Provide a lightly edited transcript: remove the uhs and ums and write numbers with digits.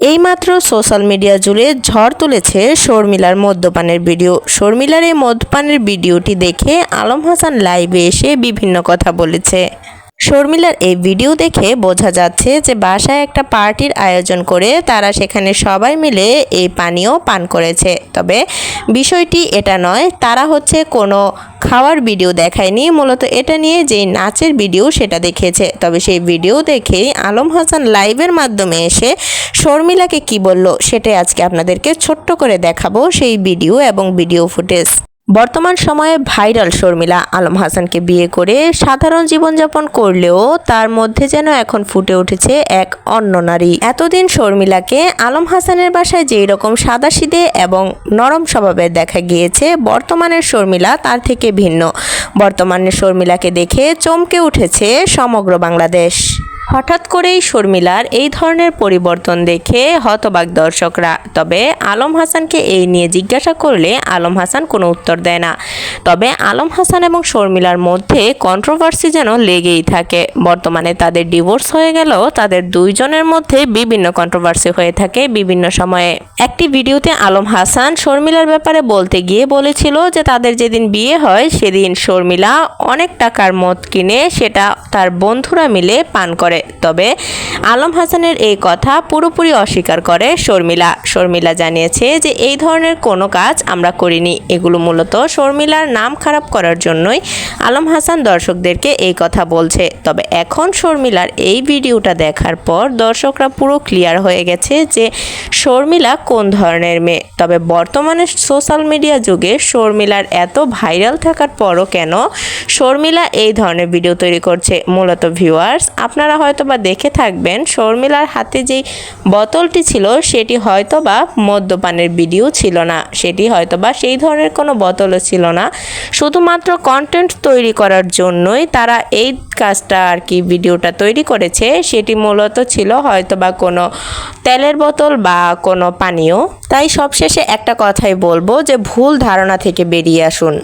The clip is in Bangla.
এইমাত্র সোশ্যাল মিডিয়া জুড়ে ঝড় তুলেছে শর্মিলার মদ্যপানের ভিডিও। শর্মিলার এই মদ্যপানের ভিডিওটি দেখে আলম হাসান লাইভে এসে বিভিন্ন কথা বলেছে। শর্মিলার এই ভিডিও দেখে বোঝা যাচ্ছে যে বাসায় একটা পার্টির আয়োজন করে তারা সেখানে সবাই মিলে এই পানীয় পান করেছে। তবে বিষয়টি এটা নয়, তারা কোনো খাওয়ার ভিডিও দেখায়নি, মূলত এটা নিয়ে যেই নাচের ভিডিও সেটা দেখিয়েছে। তবে সেই ভিডিও দেখেই আলম হাসান লাইভের মাধ্যমে এসে শর্মিলাকে কি বলল সেটাই আজকে আপনাদেরকে ছোট্ট করে দেখাবো, সেই ভিডিও এবং ভিডিও ফুটেজ। বর্তমান সময়ে ভাইরাল শর্মিলা আলম হাসানকে বিয়ে করে সাধারণ জীবনযাপন করলেও তার মধ্যে যেন এখন ফুটে উঠেছে এক অন্য নারী। এতদিন শর্মিলাকে আলম হাসানের বাসায় যেই রকম সাদাসিধে এবং নরম স্বভাবের দেখা গিয়েছে, বর্তমানের শর্মিলা তার থেকে ভিন্ন। বর্তমানের শর্মিলাকে দেখে চমকে উঠেছে সমগ্র বাংলাদেশ। হঠাৎ করেই শর্মিলার এই ধরনের পরিবর্তন দেখে হতবাক দর্শকরা। তবে আলম হাসানকে এই নিয়ে জিজ্ঞাসা করলে আলম হাসান কোনো উত্তর দেয় না। তবে আলম হাসান এবং শর্মিলার মধ্যে কন্ট্রোভার্সি যেন লেগেই থাকে। বর্তমানে তাদের ডিভোর্স হয়ে গেলেও তাদের দুইজনের মধ্যে বিভিন্ন কন্ট্রোভার্সি হয়ে থাকে বিভিন্ন সময়ে। একটি ভিডিওতে আলম হাসান শর্মিলার ব্যাপারে বলতে গিয়ে বলেছিল যে তাদের যেদিন বিয়ে হয় সেদিন শর্মিলা অনেক টাকার মদ কিনে সেটা তার বন্ধুরা মিলে পান করে। তবে আলম হাসানের এই কথা পুরোপুরি অস্বীকার করে শর্মিলা জানিয়েছে যে এই ধরনের কোনো কাজ আমরা করিনি, এগুলো মূলত শর্মিলার নাম খারাপ করার জন্যই আলম হাসান দর্শকদেরকে এই কথা বলছে। তবে এখন শর্মিলার এই ভিডিওটা দেখার পর দর্শকরা পুরো ক্লিয়ার হয়ে গেছে যে শর্মিলা কোন ধরনের মেয়ে। তবে বর্তমানে সোশ্যাল মিডিয়া যুগে শর্মিলার এত ভাইরাল থাকার পরও কেন শর্মিলা এই ধরনের ভিডিও তৈরি করছে? মূলত ভিউয়ার্স, আপনারা হয়তোবা দেখে থাকবেন শর্মিলার হাতে যেই বোতলটি ছিল সেটি হয়তোবা মদ্যপানের ভিডিও ছিল না, সেটি হয়তোবা সেই ধরনের কোনো বোতলও ছিল না। শুধুমাত্র কন্টেন্ট তৈরি করার জন্যই তারা এই কাজটা ভিডিওটা তৈরি করেছে। সেটি মূলত ছিল হয়তোবা কোনো তেলের বোতল বা কোনো পানীয়। তাই সবশেষে একটা কথাই বলবো যে ভুল ধারণা থেকে বেরিয়ে আসুন।